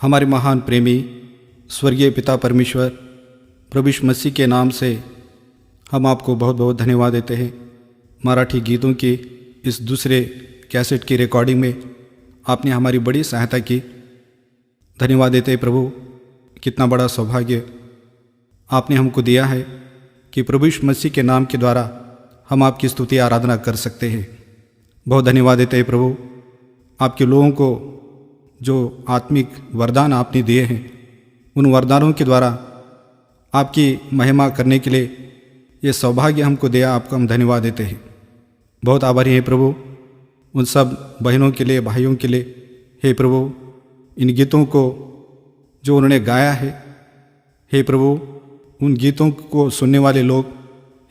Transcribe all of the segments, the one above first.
हमारे महान प्रेमी स्वर्गीय पिता परमेश्वर प्रभु यीशु मसीह के नाम से हम आपको बहुत बहुत धन्यवाद देते हैं। मराठी गीतों की इस दूसरे कैसेट की रिकॉर्डिंग में आपने हमारी बड़ी सहायता की। धन्यवाद देते हैं प्रभु। कितना बड़ा सौभाग्य आपने हमको दिया है कि प्रभु यीशु मसीह के नाम के द्वारा हम आपकी स्तुति आराधना कर सकते हैं। बहुत धन्यवाद देते हैं प्रभु। आपके लोगों को जो आत्मिक वरदान आपने दिए हैं, उन वरदानों के द्वारा आपकी महिमा करने के लिए ये सौभाग्य हमको दिया, आपको हम धन्यवाद देते हैं। बहुत आभारी हैं प्रभु उन सब बहनों के लिए, भाइयों के लिए। हे प्रभु, इन गीतों को जो उन्होंने गाया है, हे प्रभु, उन गीतों को सुनने वाले लोग,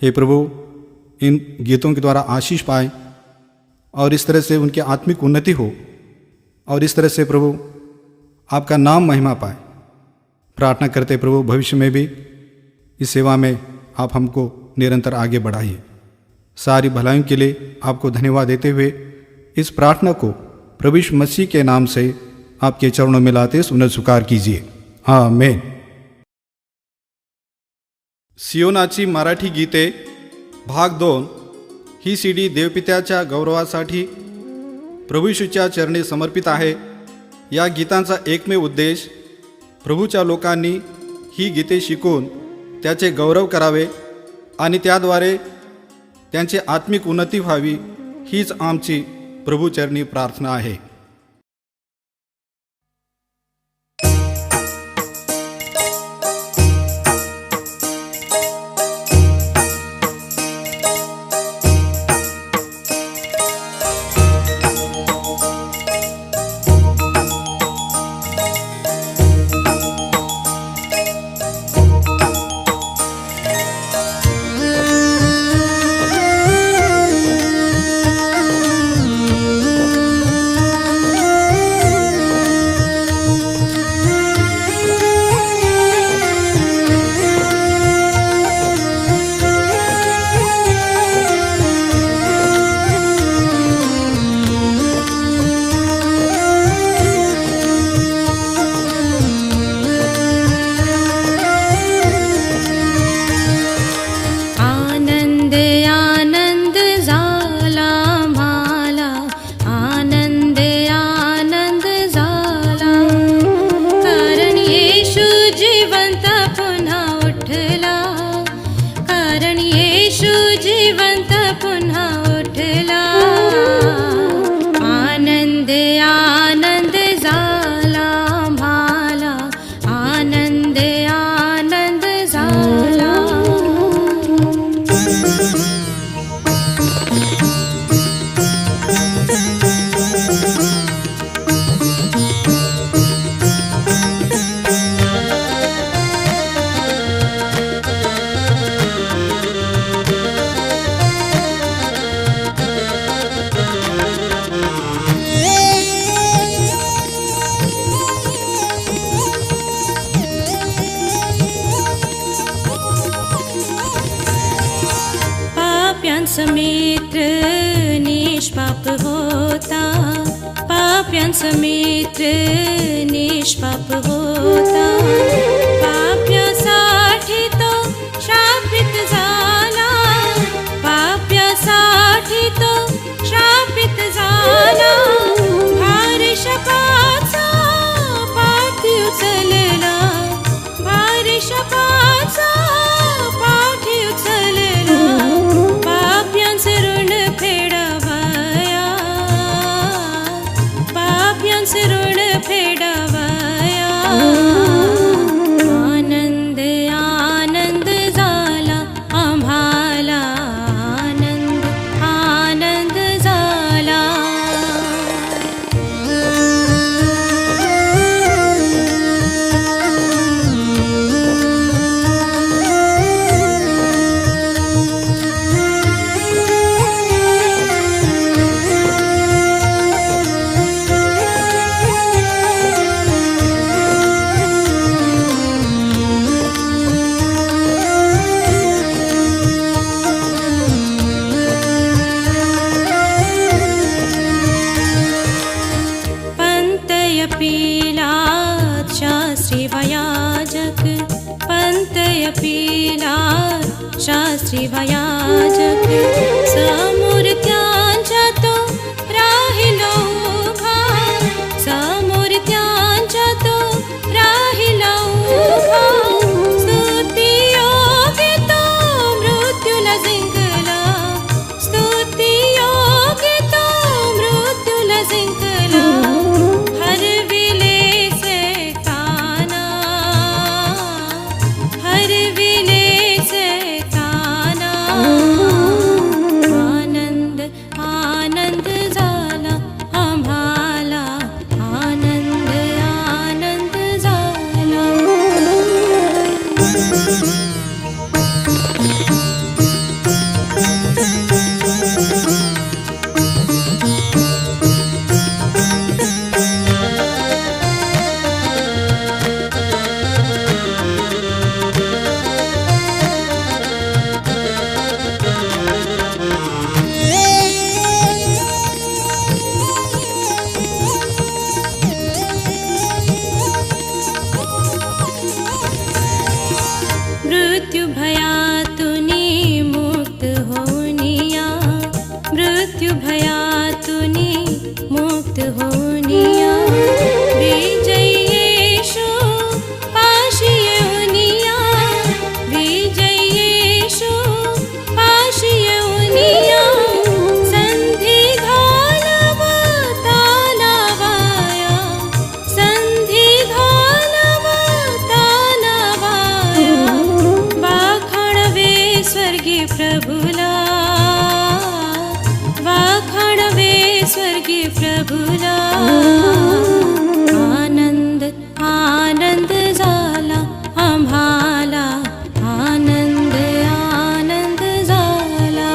हे प्रभु, इन गीतों के द्वारा आशीष पाए और इस तरह से उनकी आत्मिक उन्नति हो और इस तरह से प्रभु आपका नाम महिमा पाए। प्रार्थना करते प्रभु भविष्य में भी इस सेवा में आप हमको निरंतर आगे बढ़ाइए। सारी भलाइयों के लिए आपको धन्यवाद देते हुए इस प्रार्थना को प्रभु यीशु मसीह के नाम से आपके चरणों में लाते सुनत स्वीकार कीजिए। आमीन। सियोनाची मराठी गीते भाग 2 ही सीडी देवपित्याच्या गौरवासाठी प्रभू येशूच्या चरणी समर्पित आहे। या गीतांचा एकमेव उद्देश प्रभूच्या लोकांनी ही गीते शिकून त्याचे गौरव करावे आणि त्याद्वारे त्यांची आत्मिक उन्नती व्हावी, हीच आमची प्रभूचरणी प्रार्थना आहे। मित्र निष्पाप होता, पाप्यांचा मित्र निष्पाप होता। पाप्यासाठी तो शापित झाला, पाप्यासाठी तो शापित झाला। भारी शापाचा पाठी उचलला, भारी शापाचा पाठी उचलला। पाप्यांचे ऋण फेडावया, पाप्यांचे ऋण फेडावया। जपिला शास्त्री वयाजक समूर्त्यांच्या तो राहिलो उभा समूर्त्यांच्या तो राहिलो उभा स्तुती योग्य तो मृत्यूला जिंकला स्तुती योग्य तो मृत्यूला जिंकला हरविले सैताना हरविले सैताना आनंद आनंद झाला आम्हाला आनंद आनंद झाला मृत्यू भयातुनी मुक्त होनिया मृत्यू भयातुनी मुक्त होनिया विजयी येशू पाशी येऊनिया विजयी येशू पाशी येऊनिया संधी घालवता लावाया संधी घालवता लावाया वाखाणवे स्वर्गीय प्रभुला वाखाणवे स्वर्गीय प्रभुला आनंद आनंद झाला आम्हाला आनंद आनंद झाला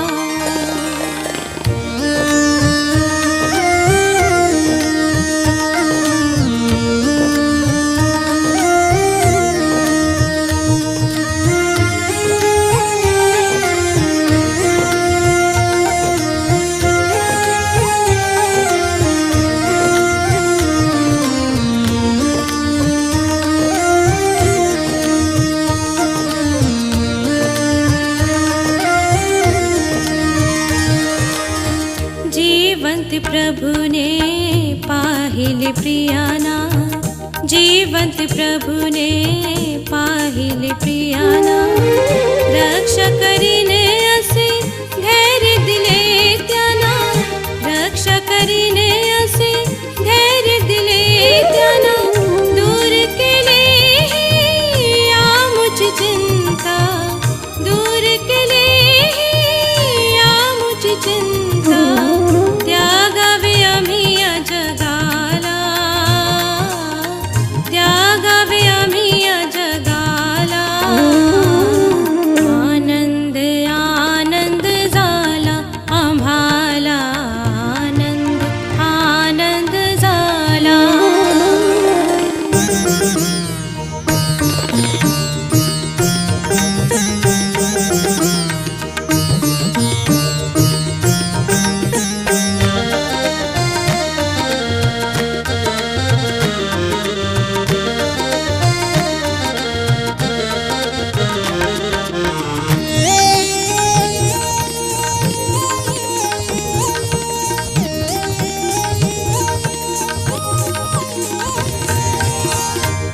जीवंत प्रभुने पाहिले प्रियाना जीवंत प्रभुने पाहिले प्रियाना रक्षा करीने असे धैर्य दिले त्याना रक्षा करीने असे धैर्य दिले त्याना दूर केले आमुची चिंता दूर केले आमुची चिंता त्यागावे आम्ही या जगाला त्यागावे आम्ही या जगाला आनंद आनंद झाला आम्हाला आनंद आनंद झाला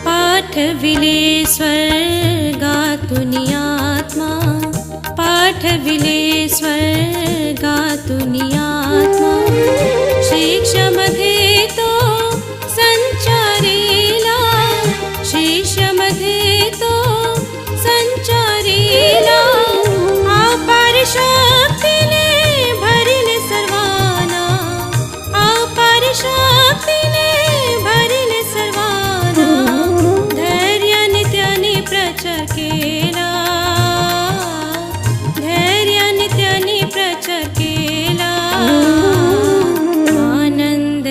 पाठविले स्वर्गातून आत्मा पाठविले स्वर्गातून आत्मा शिक्षामध्ये तो संचारीला शिष्यामध्ये तो संचारीला अपार शक्तीने भरिले सर्वांना अपार शक्तीने भरिले सर्वांना धैर्याने त्याने प्रचार केला धैर्याने त्याने प्रचार केला आनंद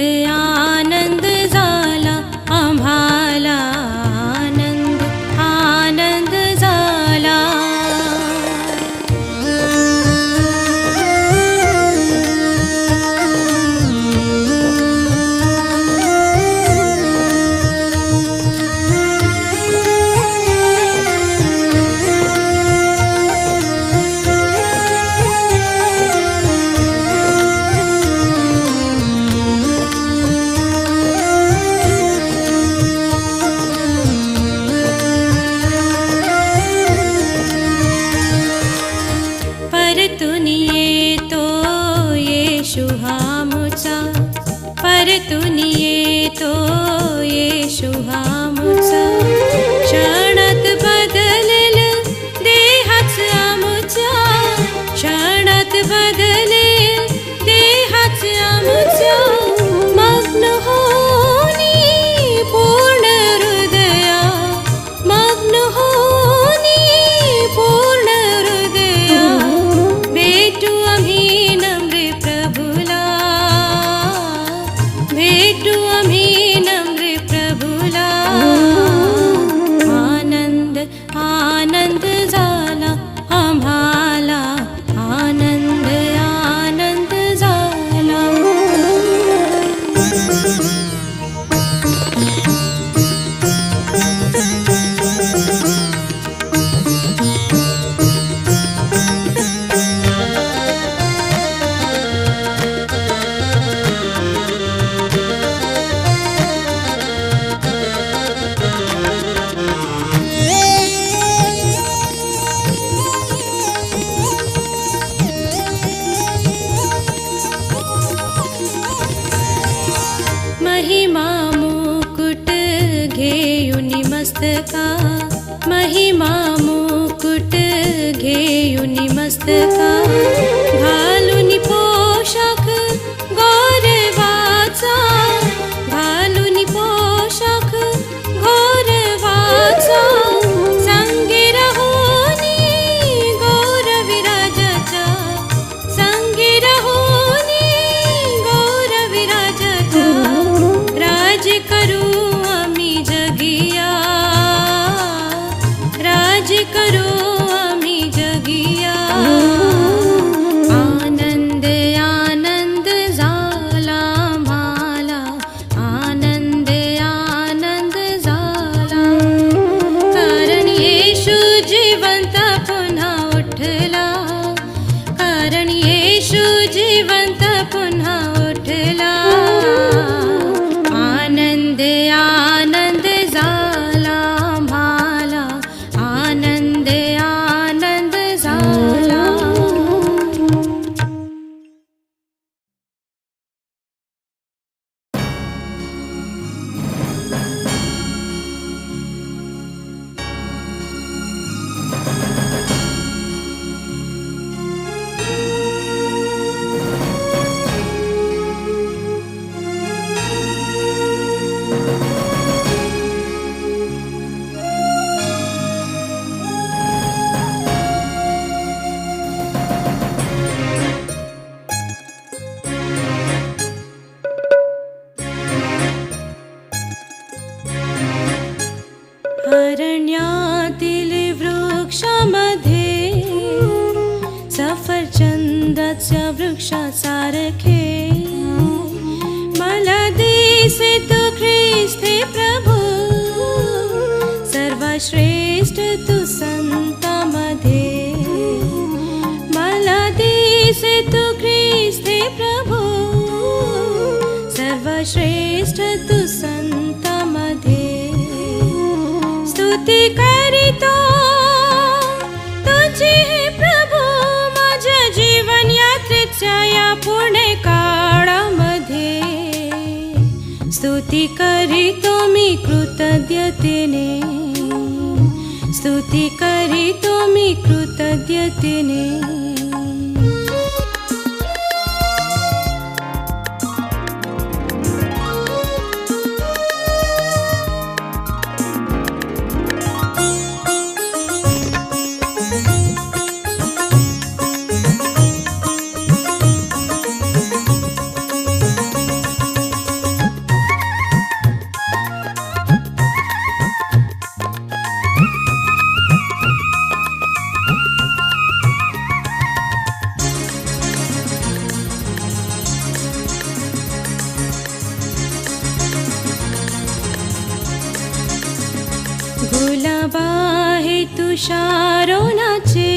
घेऊनी मस्तका, महिमा मुकुट घेऊनी मस्तका, घालूनी पोशाख गौरवाचा, घालूनी पोशाख गौरवाचा, संगी रहोनी गौरविराजाच्या, संगी रहोनी गौरविराजाच्या, राज करू आम्ही जगिया, राज करू आम्ही जगिया. आनंद आनंद झाला आम्हाला, आनंद आनंद झाला, कारण येशू जिवंत पुन्हा उठला, कारण येशू जिवंत पुन्हा उठला. आनंद आनंद झाला आम्हाला, आनंद आनंद झाला. अरण्यातील वृक्षामध्ये सफरचंदाच्या वृक्षासारखे मला दिसे तू ख्रिस्ते प्रभू, सर्वश्रेष्ठ तू संतांमध्ये. मला दिसे तू ख्रिस्ते प्रभू, सर्वश्रेष्ठ तू संतांमध्ये. स्तुती करीतो तुझी हे प्रभू, माझ्या जीवन यात्रेच्या या पुणे काळामध्ये. स्तुती करीतो मी कृतज्ञतेने, स्तुती करीतो मी कृतज्ञतेने. गुलाब आहे तुषारोनाचे,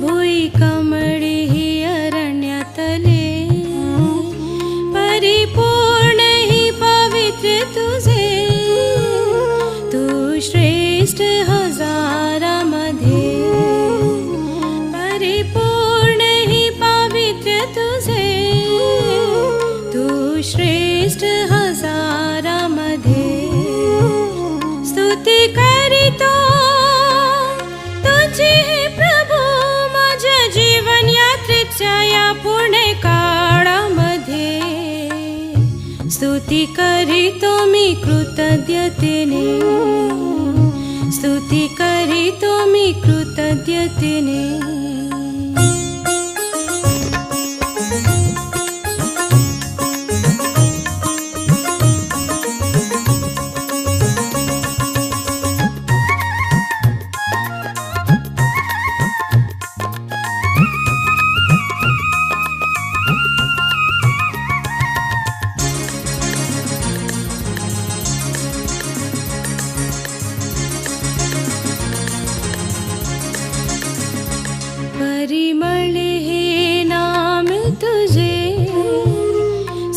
भुई कमळी ही अरण्यातले, परिपूर्ण ही पवित्र तुझे, तू श्रेष्ठ हजारामध्ये. परिपूर्ण ही पवित्र तुझे, तू श्रेष्ठ हजारामध्ये. स्तुती करीतो तुझी हे प्रभू, माझ्या जीवन यात्रेच्या या पुणे काळामध्ये. स्तुती करीतो मी कृतज्ञतेने, स्तुती करीतो मी कृतज्ञतेने. परिमळ हे नाम तुझे,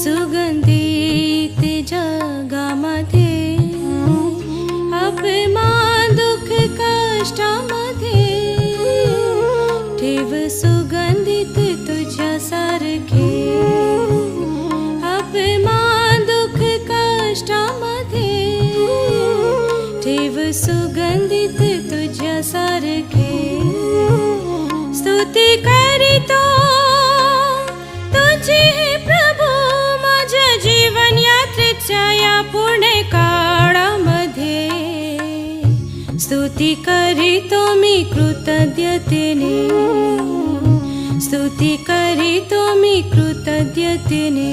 सुगंधित जगामध्ये. अपमान दुःख कष्टामध्ये, ठेव सुगंधित तुझ्यासारखे. अपमान दुःख कष्टामध्ये, ठेव सुगंधित तुझ्यासारखे स्तुती करीतो तुझी हे प्रभू माझ्या जीवन यात्रेच्या या पुणे काळामध्ये स्तुती करीतो मी कृतज्ञतेने स्तुती करीतो मी कृतज्ञतेने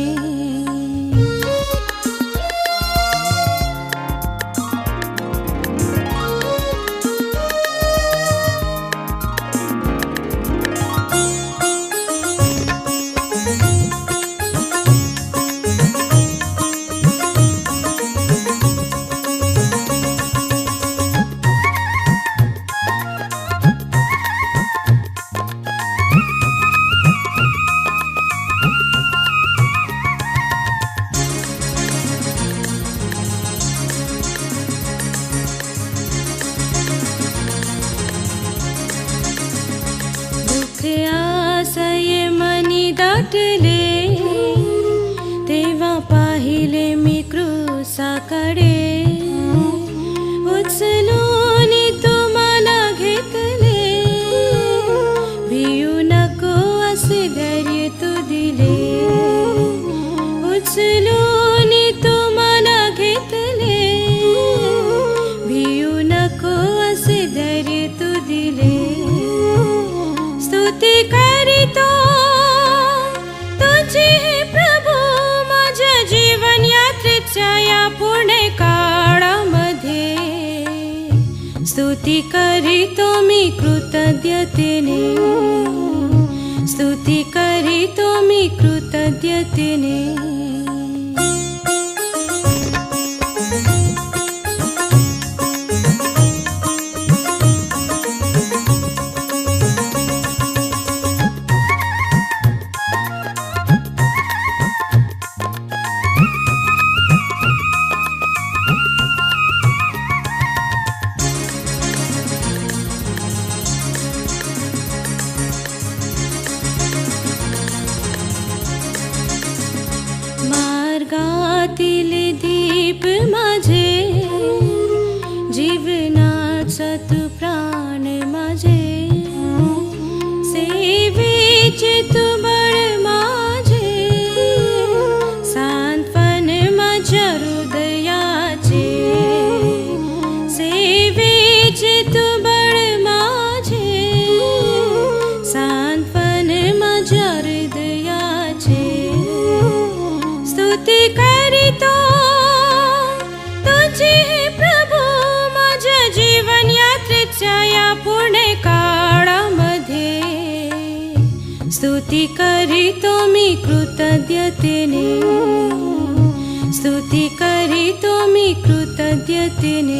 आशय मनी दाटले तेव्हा पाहिले मी क्रूसाकडे उचलून तुम्हाला घेतले भियू नको असे धैर्य तू दिले उचलून तुम्हाला घेतले भियू नको असे धैर्य तू दिले स्तुती करीतो तुझी हे प्रभू माझ्या जीवन यात्रेच्या या पुणे काळामध्ये स्तुती करीतो मी कृतज्ञतेने स्तुती करीतो मी कृतज्ञतेने मार्गातील दीप माझे जीवनाचा तू प्राण माझे सेवेचे तू बळ माझे सांत्वन माझ्या हृदयाचे सेवेचे तू बळ माझे सांत्वन माझ्या हृदयाचे स्तुती करीतो तुझी हे प्रभू माझ्या जीवन यात्रेच्या या पुणे काळामध्ये स्तुती करीतो मी कृतज्ञतेने स्तुती करीतो मी कृतज्ञतेने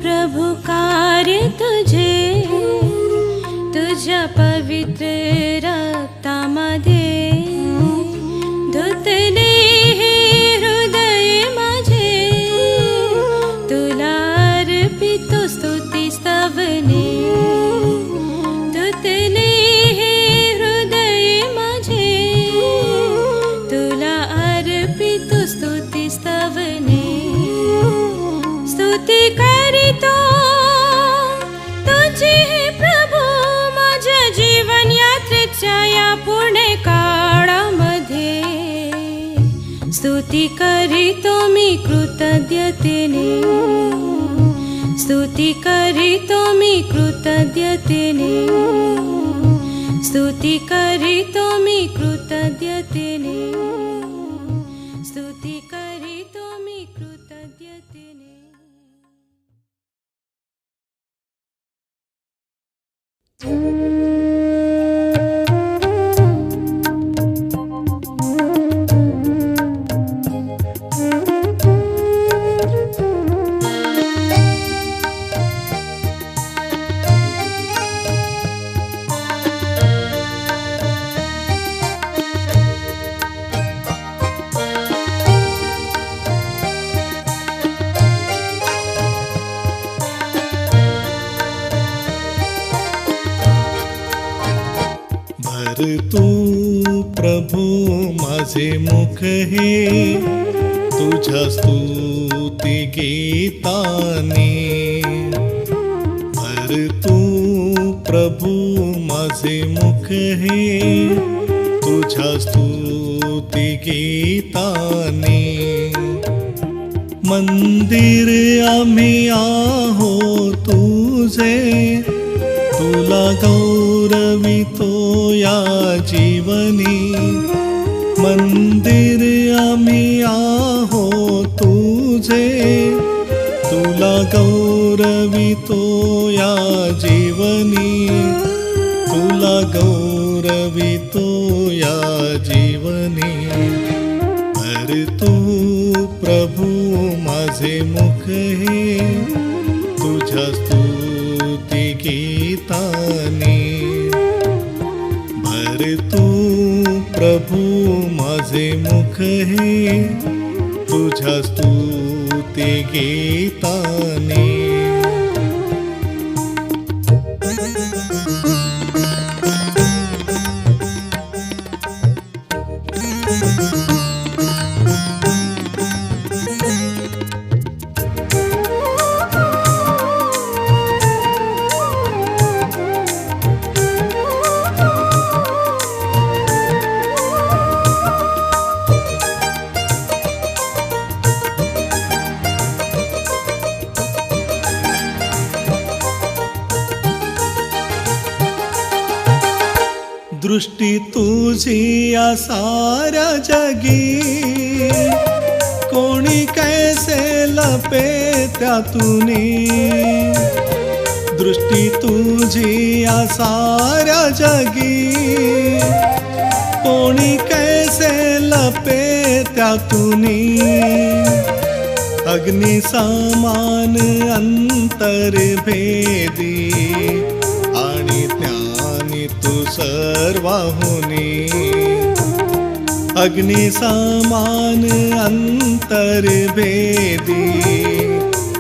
प्रभु कार्य तुझे तुझ्या पवित्र रक्तामध्ये धुतले हे हृदय माझे तुला अर्पितो स्तुती स्तवने धुतले हे हृदय माझे तुला अर्पितो स्तुती स्तवने स्तुती करीतो तुझी हे प्रभू माझ्या जीवन यात्रेच्या या पुणे काळामध्ये स्तुती करीतो मी कृतज्ञतेने स्तुती करीतो मी कृतज्ञतेने स्तुती करीतो मी कृतज्ञतेने स्तुती करीतो मी कृतज्ञतेने भर तू प्रभू माझे मुख हे तुझ्या स्तुती गीताने. भर तू प्रभू माझे मुख हे तुझ्या स्तुती गीताने. मंदिर आम्ही आहो तुझे, तुला गौरवितो या जीवनी. मंदिर आम्ही आहो तुझे, तुला गौरवितो या जीवनी. तुला गौरवितो या जीवनी. भर तू प्रभू माझे मुख हे तुझ्या स्तुती गीताने. भर तू प्रभू माझे मुख हे तुझ्या स्तुती गीताने. दृष्टी तुझी या साऱ्या जगी, कोणी कैसे लपे त्यातूनी. दृष्टी तुझी या साऱ्या जगी, कोणी कैसे लपे त्यातूनी. अग्नि समान अंतर भेदी आणि ज्ञानी तू सर्वाहुनी. अग्नि समान अंतर भेदी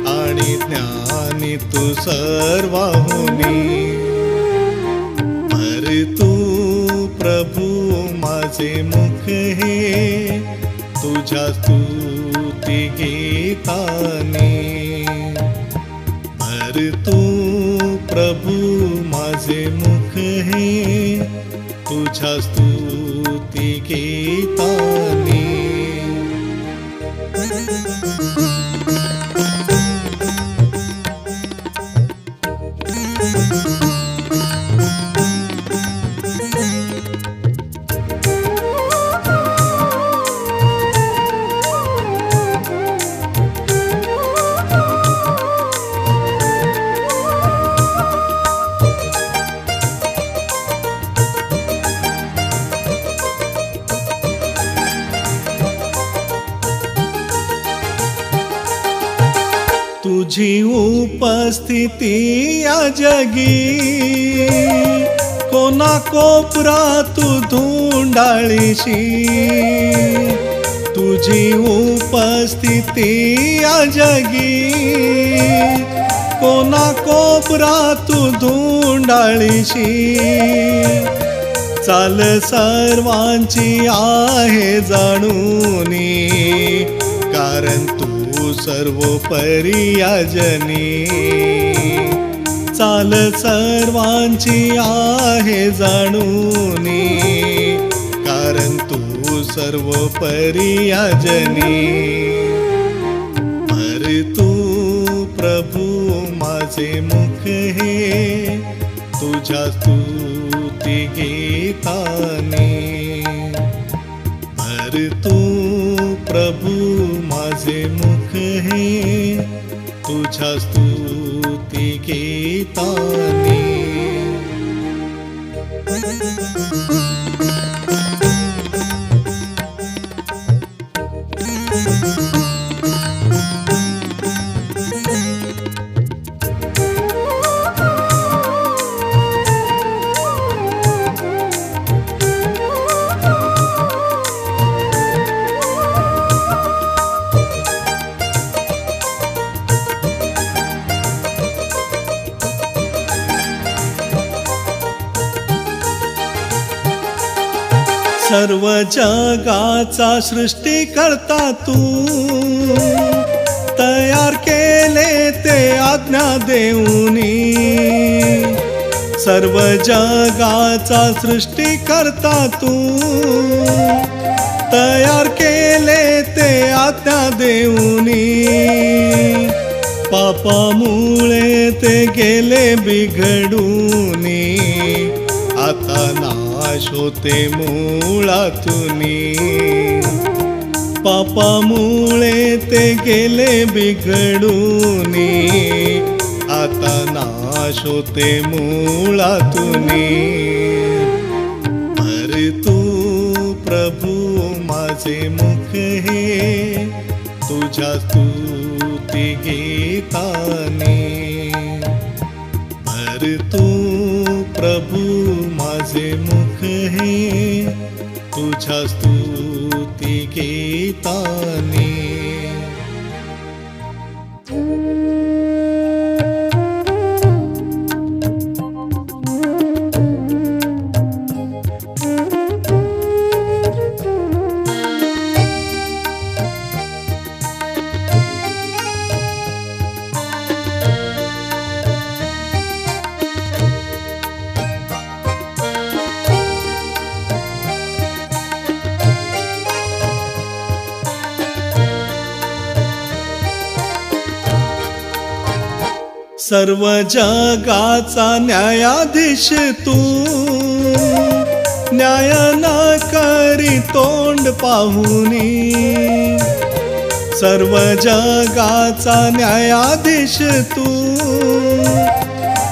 आणि ज्ञानी तू सर्वाहुनी. भर तू प्रभू माझे मुख हे तुझ्या स्तुती गीताने. भर तू प्रभू माझे मुख हे तुझ्या स्तुती गीताने. तुझी उपस्थिती या जगी, कोणा कोपरात तू धुंडाळीशी. तुझी उपस्थिती या जगी, कोणा कोपरात तू धुंडाळीशी. चाल सर्वांची आहे जाणूनी, कारण तू सर्वोपरी या जनी. चाल सर्वांची आहे जाणूनी, कारण तू सर्वोपरी या जनी. भर तू प्रभू माझे मुख हे तुझ्या स्तुती गीताने. भर तू प्रभू माझे मुख हे तुझ्या स्तुती गीताने. सर्व जगाचा सृष्टिकर्ता तू, तयार केले ते आज्ञा देऊनी. सर्व जगाचा सृष्टिकर्ता तू, तयार केले ते आज्ञा देऊनी. पापामुळे ते गेले बिघडूनी, आता नाश होते मुळातुनी. पापामुळे ते गेले बिघडूनी, आता नाश होते मुळातुनी. भर तू प्रभू माझे मुख हे, तुझ्या स्तुती गीताने. भर तू प्रभू माझे मुख हे, तुझ्या स्तुती गीताने. सर्व जगाचा न्यायाधीश तू, न्याय न करी तोंड पाहुनी. सर्व जगाचा न्यायाधीश तू,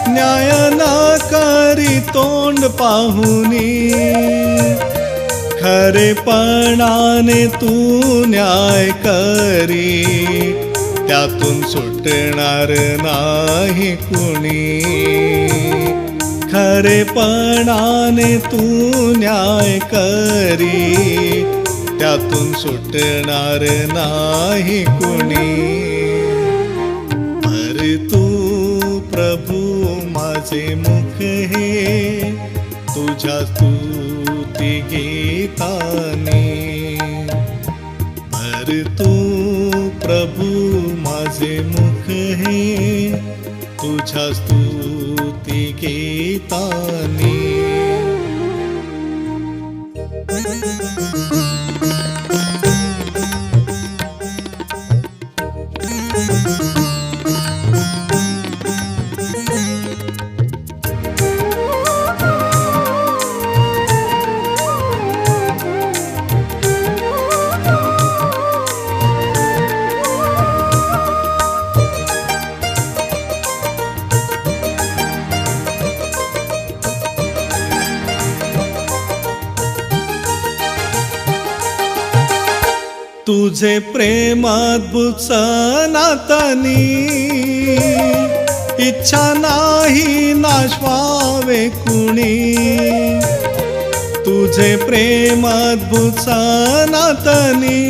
न्याय न करी तोंड पाहुनी. खरेपणाने तू न्याय करी, त्यातून सुटणार नाही कुणी. खरेपणाने तू न्याय करी, त्यातून सुटणार नाही कुणी. भर तू प्रभू माझे मुख हे, तुझ्या स्तुती गीताने. भर तू प्रभू माझे मुख हे, तुझ्या स्तुती गीताने. तुझे प्रेम अद्भुत सनातनी, इच्छा नाही नाश व्हावे कुणी. तुझे प्रेम अद्भुत सनातनी,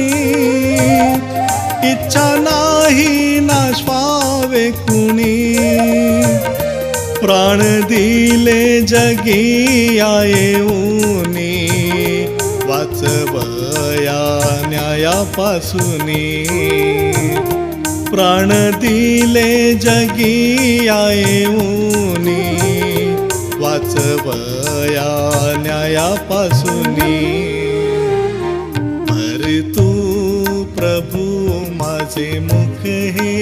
इच्छा नाही नाश व्हावे कुणी. प्राण दिले जगी येऊनी, वाचवया न्यायापासूनी. प्राण दिले जगी येऊनी, वाचवया न्यायापासूनी. भर तू प्रभू माझे मुख हे,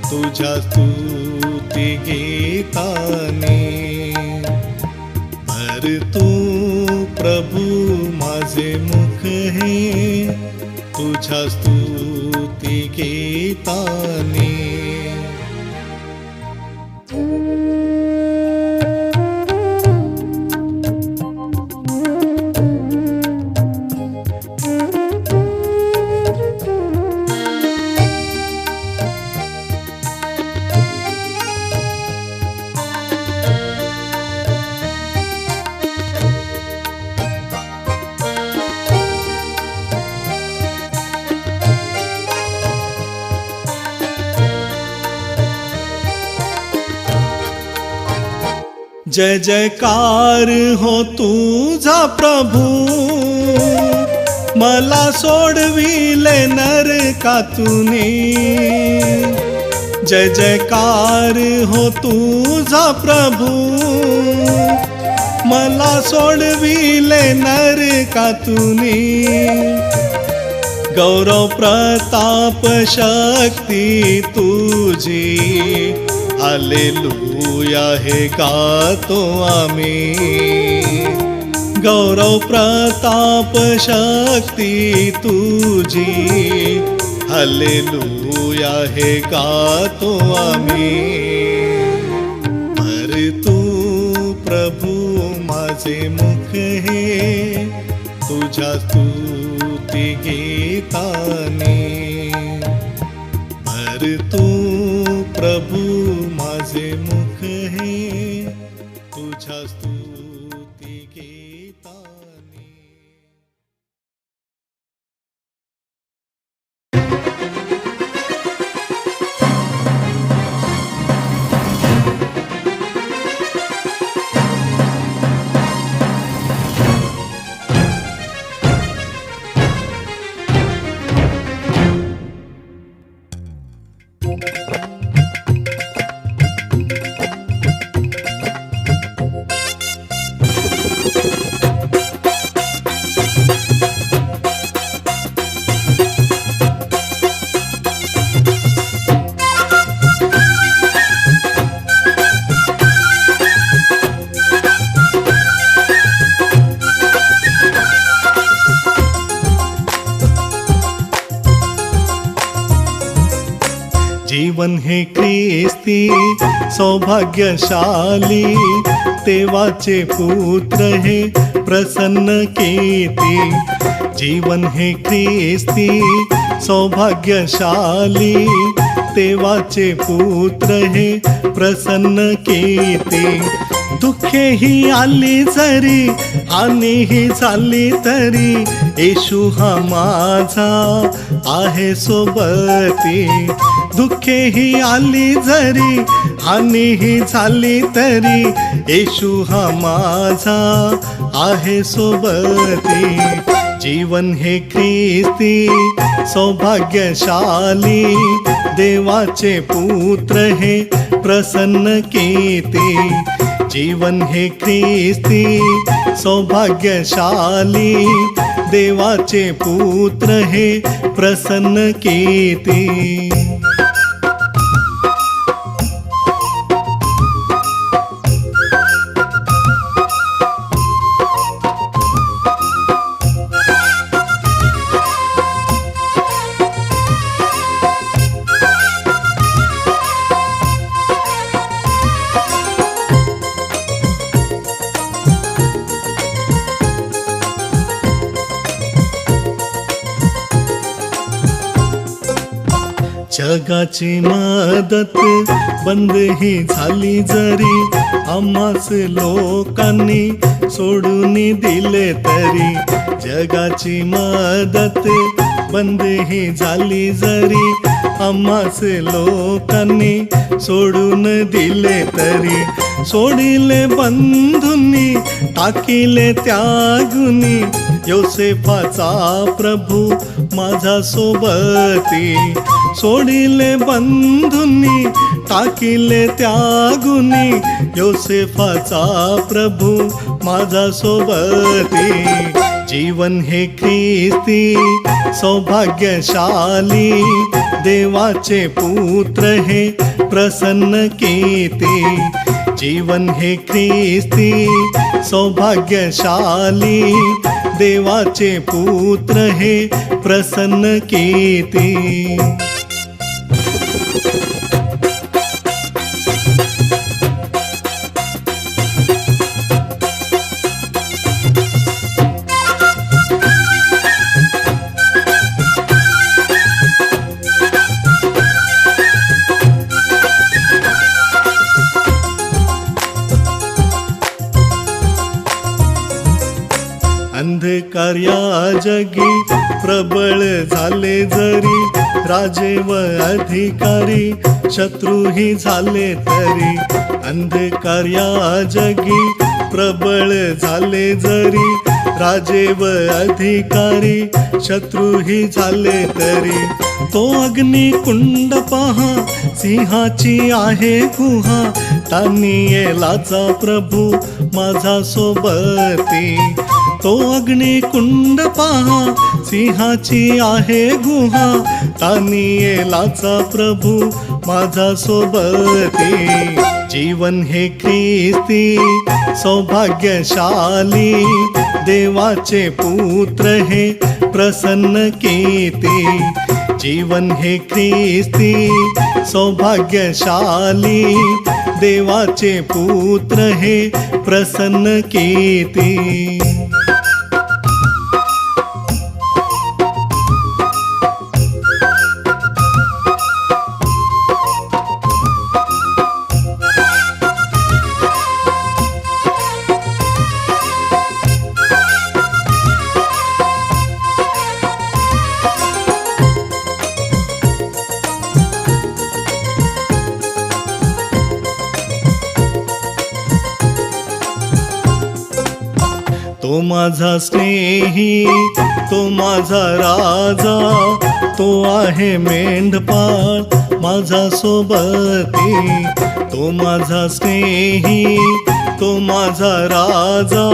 तुझ्या स्तुती गीताने. भर तू प्रभू माझे मुख हे, तुझ्या स्तुती गीताने. जय जयकार हो तुझा प्रभू, मला सोडविले नरकातुनी. जय जयकार हो तुझा प्रभू, मला सोडविले नरकातुनी. गौरव प्रताप शक्ती तुझी, हालेलुया हे गातो आम्ही. गौरव प्रताप शक्ती तुझी, हालेलुया हे गातो आम्ही. भर तू प्रभू माझे मुख हे, तुझ्या स्तुती गीताने. भर तू प्रभू माझे मुख हे, तुझ्या स्तुती गीताने. जीवन हे ख्रिस्ती सौभाग्यशाली, देवाचे पुत्र हे प्रसन्न कीर्ती. जीवन हे ख्रिस्ती सौभाग्यशाली, देवाचे पुत्र हे प्रसन्न कीर्ती. दुःखे ही आली जरी, हानीही झाली तरी, येशू हा माझा आहे सोबती. दुःखे ही आली जरी, हानीही झाली तरी, येशू हा माझा आहे सोबती. जीवन हे ख्रिस्ती सौभाग्यशाली, देवाचे पुत्र हे प्रसन्न कीर्ती. जीवन हे ख्रिस्ती सौभाग्यशाली, देवाचे पुत्र हे प्रसन्न कीर्ती. जगाची मदत बंद ही झाली जरी, आम्हास लोकांनी सोडून दिले तरी. जगाची मदत बंद ही झाली जरी, आम्हास लोकांनी सोडून दिले तरी. सोडिले बंधूंनी, टाकिले त्यागुनी, योसेफाचा प्रभू माझा सोबती. सोडिले बंधूंनी, टाकिले त्यागुनी, योसेफाचा प्रभू माझा सोबती. जीवन हे ख्रिस्ती सौभाग्यशाली, देवाचे पुत्र हे प्रसन्न कीर्ती. जीवन हे ख्रिस्ती सौभाग्यशाली, देवाचे पुत्र हे प्रसन्न कीर्ती. अंधकार या जगी प्रबळ झाले जरी, राजे व अधिकारी शत्रूही झाले तरी. अंधकार या जगी प्रबळ झाले जरी, राजे व अधिकारी शत्रूही झाले तरी. तो अग्निकुंड पहा, सिंहाची आहे गुहा, दानियेलाचा प्रभू माझा सोबती. तो अग्निकुंड पहा, सिंहाची आहे गुहा, दानियेलाचा प्रभू माझा सोबती. जीवन हे ख्रिस्ती सौभाग्यशाली, देवाचे पुत्र हे प्रसन्न कीर्ती. जीवन हे ख्रिस्ती सौभाग्यशाली, देवाचे पुत्र हे प्रसन्न कीर्ती. तो माझा स्नेही, तो माझा राजा, तो आहे मेंढपाळ माझा सोबती. तो माझा स्नेही, तो माझा राजा,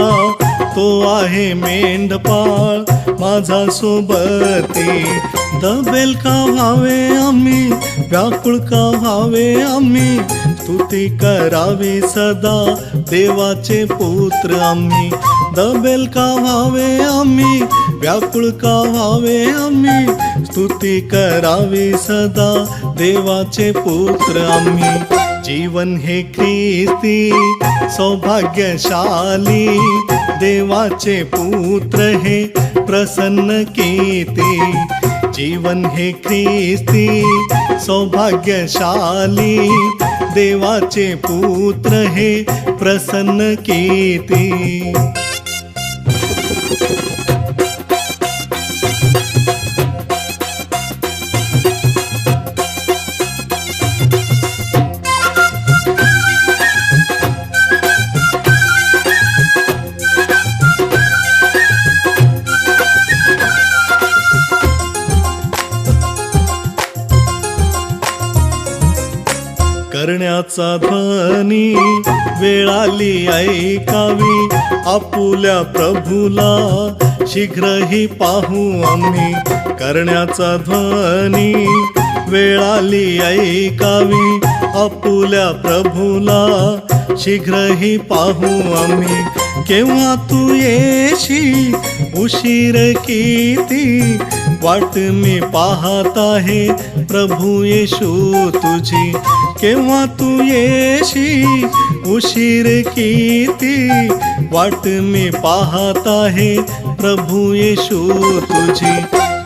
तो आहे मेंढपाळ माझा सोबती. दबेल का व्हावे आम्ही, व्याकुळ का व्हावे आम्ही, स्तुती करावी सदा देवाचे पुत्र आम्ही. दबेल का व्हावे आम्ही, व्याकुळ का व्हावे आम्ही, स्तुती करावी सदा देवाचे पुत्र आम्ही. जीवन हे ख्रिस्ती सौभाग्यशाली, देवाचे पुत्र हे प्रसन्न कीर्ती. जीवन हे ख्रिस्ती सौभाग्यशाली, देवाचे पुत्र हे प्रसन्न कीर्ती. करण्याचा ध्वनी वेळ आली ऐकावी, आपुल्या प्रभूला शीघ्रही पाहू आम्ही. करण्याचा ध्वनी वेळ आली ऐकावी, आपुल्या प्रभूला शीघ्रही पाहू आम्ही. केव्हा तू येशी उशीर किती, वाट मी पाहत आहे प्रभू येशू तुझी. केव्हा तू येशी उशीर किती, वाट मी पाहत आहे प्रभू येशू तुझी.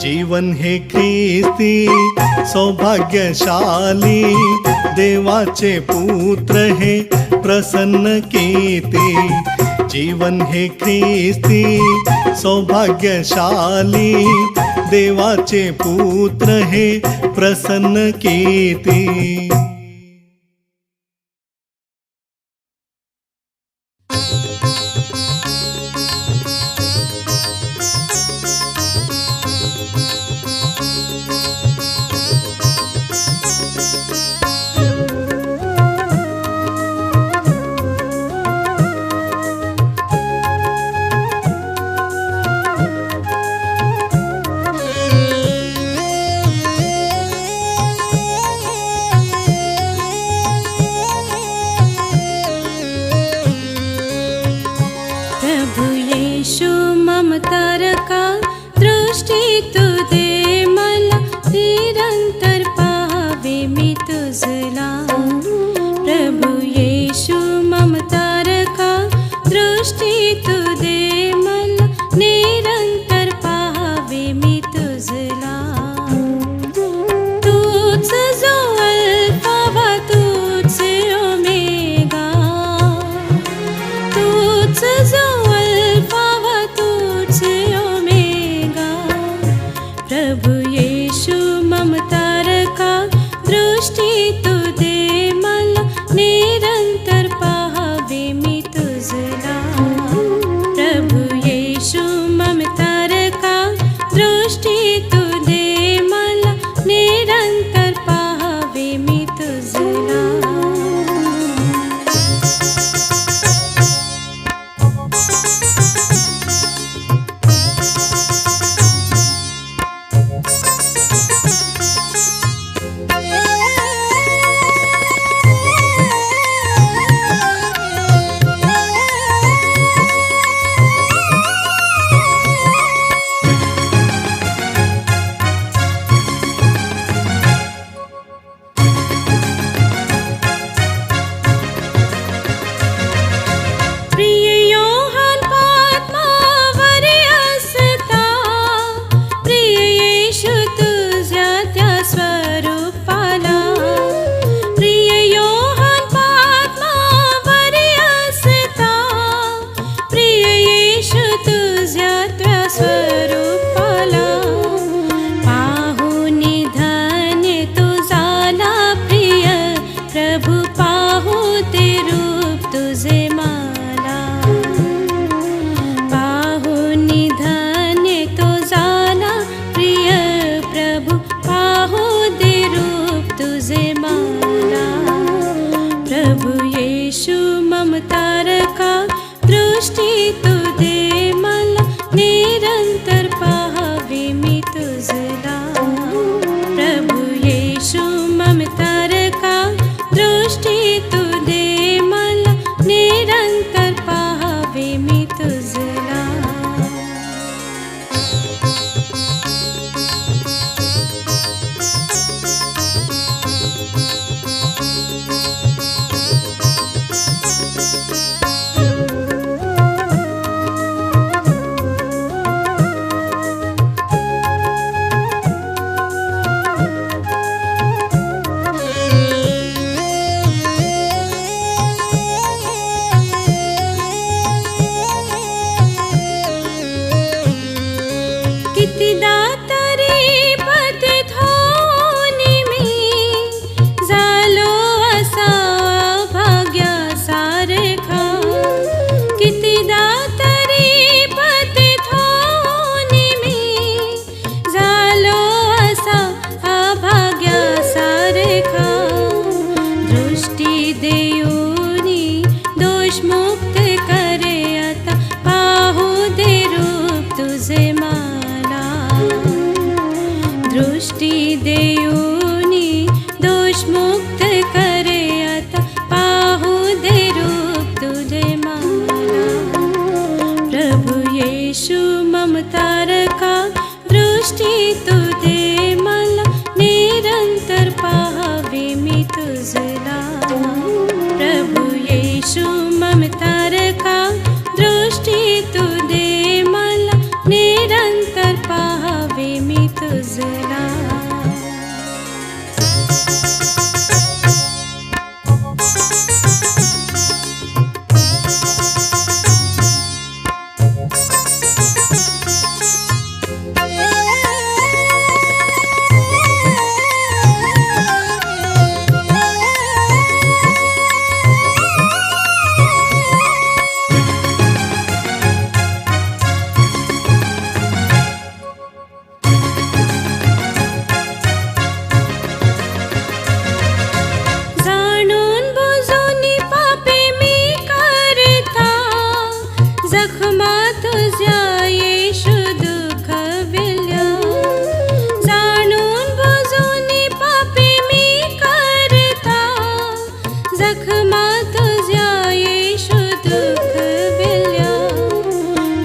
जीवन हे ख्रिस्ती सौभाग्यशाली, देवाचे पुत्र हे प्रसन्न कीर्ती. जीवन हे ख्रिस्ती सौभाग्यशाली, देवाचे पुत्र हे प्रसन्न कीर्ती. जो अल्फा व तूच मुक्त करे आता पाहू दे रूप तुझे मला दृष्टी देऊनी दोष मुक्त करे आता पाहू दे रूप तुझे मला प्रभु येशू ममतारका दृष्टी तू दे मला निरंतर पाहावे मी तुझला प्रभु येशू ममतारका दृष्टी तू दे मला निरंतर पाहावे मी तुझला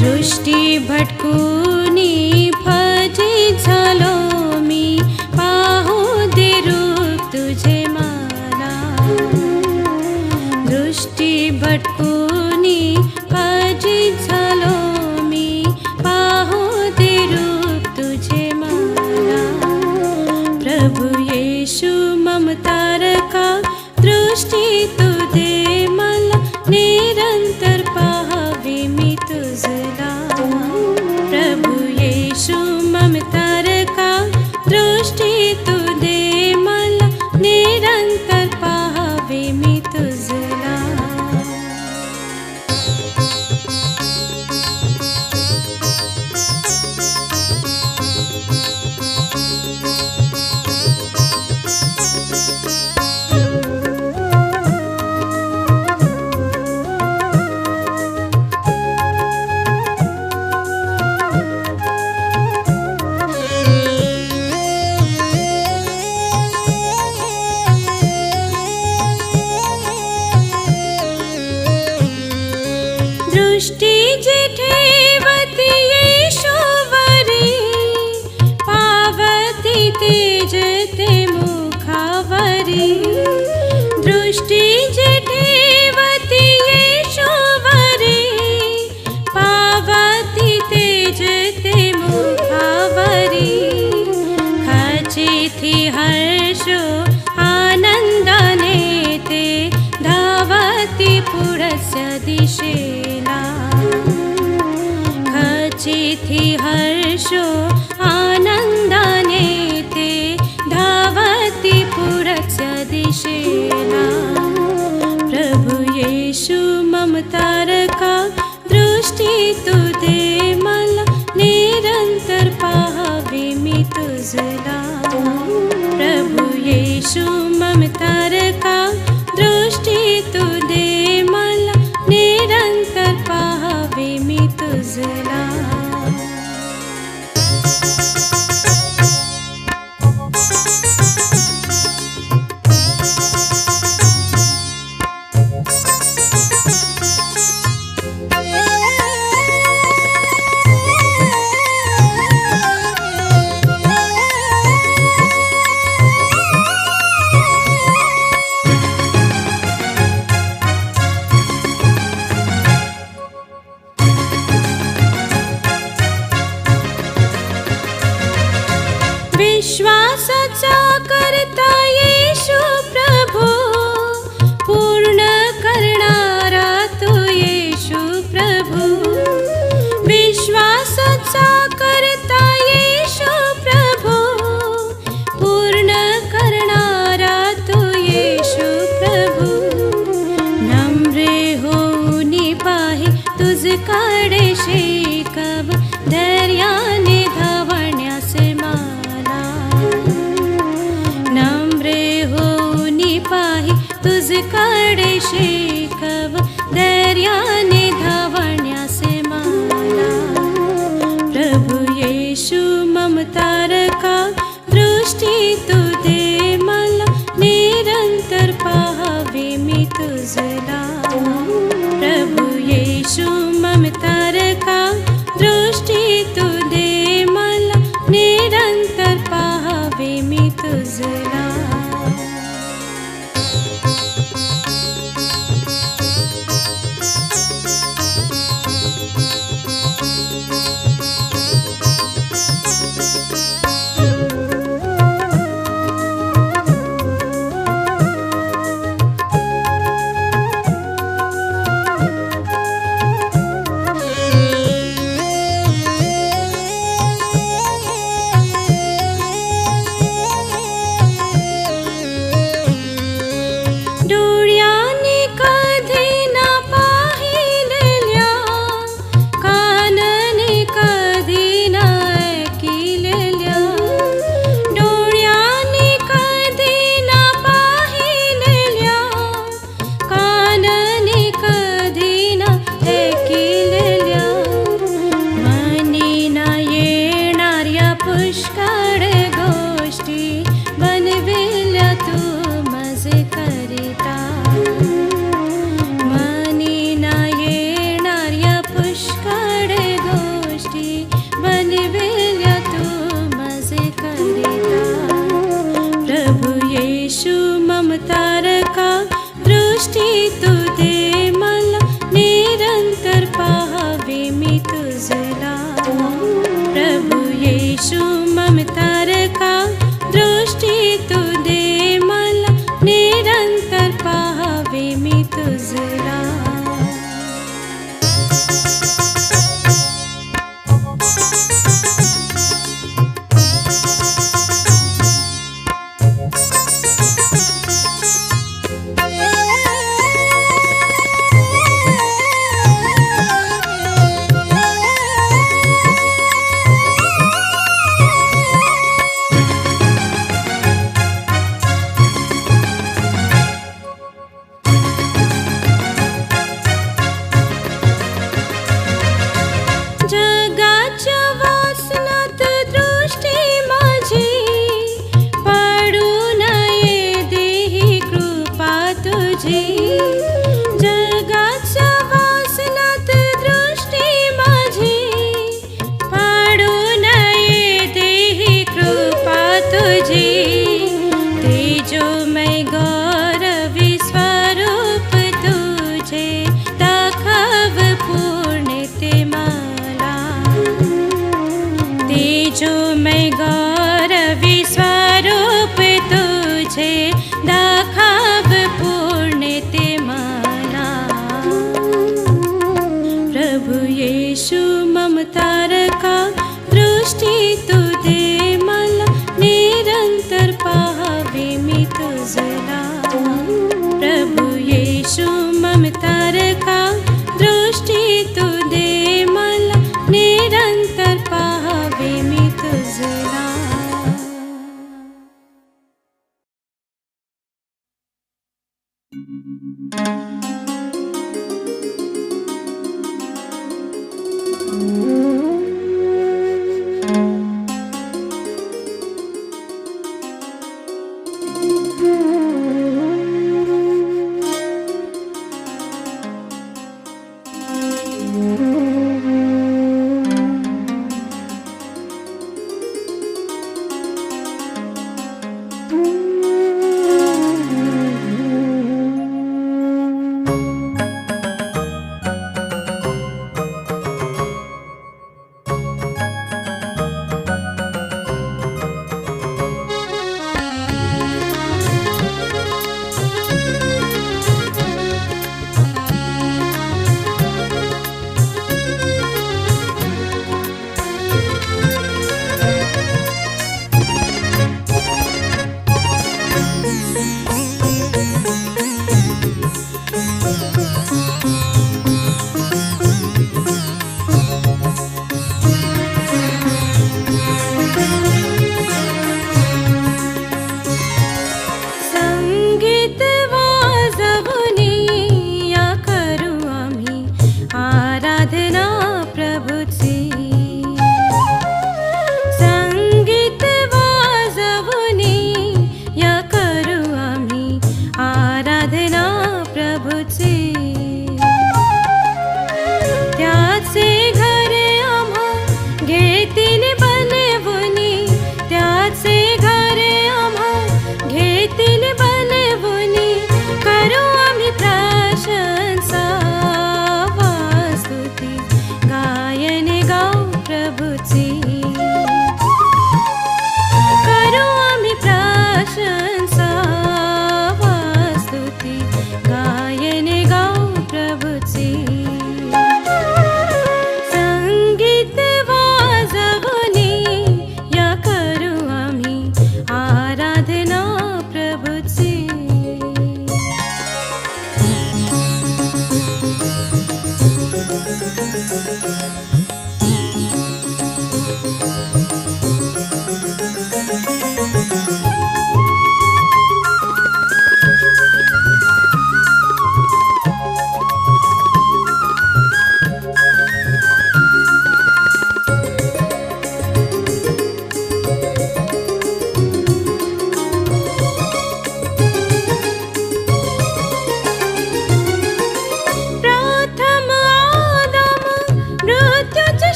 दृष्टी भटकूनी फजित झालो मी पाहू दे रूप तुझे मला दृष्टी भटकूनी फजित झालो मी पाहू दे रूप तुझे मला प्रभु येशू ममतारका दृष्टी तू दे मला निरंतर पाहावे मी तुझला प्रभु येशू ममतारका दृष्टी तू दे मला निरंतर पाहावे मी तुझला दृष्टी जेठेवती येशूवरी पावती तेज ते मुखावरी दृष्टी जेठेवती येशूवरी पावती तेज ते मुखावरी खचिती हर्षो आनंदाने ते धावती पुढस्य दिशेला खचिती हर्षो आनंदाने ते धावती पुढस्य दिशेला प्रभु येशू ममतारका दृष्टी तू दे मला निरंतर पाहावे मी तुझला प्रभु येशू ममतारका दृष्टी तू दे मला निरंतर पाहावे मी तुझला तू दे मला, निरंतर पाहावे मी तुझला. प्रभु येशू ममतार का दृष्टी तू दे मला, निरंतर पाहावे मी तुझला.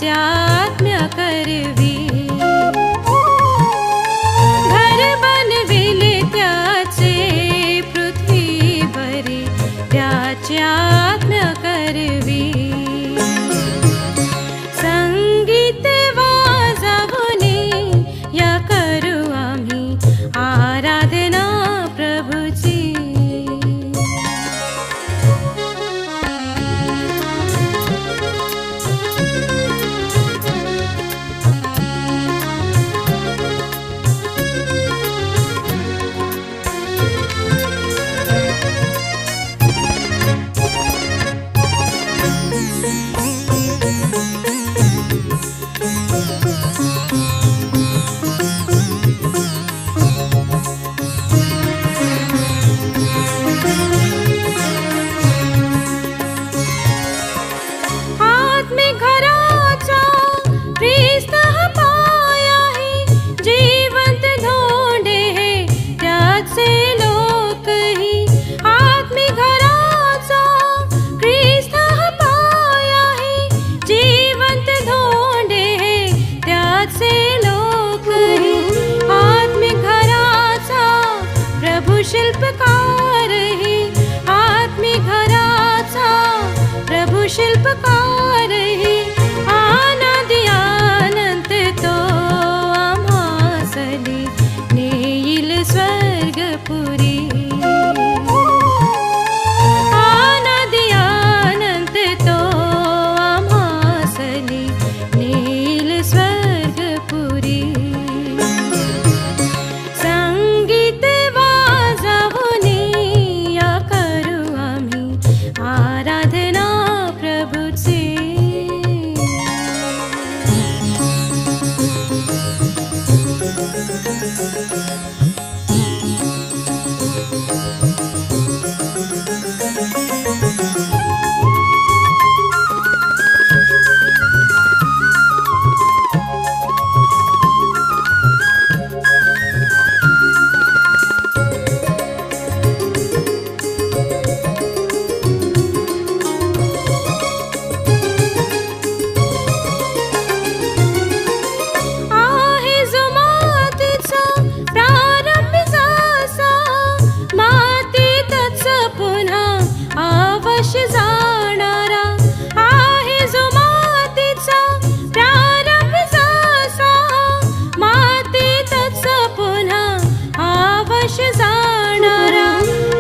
त्याच्यात्म्य करवी. घर बनविले त्याचे पृथ्वीवरी त्याच्यात्म्य करवी. संगीत वाजवणे या करू आम्ही आराधना प्रभूची. शिल्पकार हे आत्मिक घराचा प्रभू शिल्पकार हे. आनंदी अनंत तो आम्हासली नेईल स्वर्गपुरी. आनंदी अनंत तो आम्हासली नेईल स्वर्गपुरी. संगीत आराधना प्रभूची.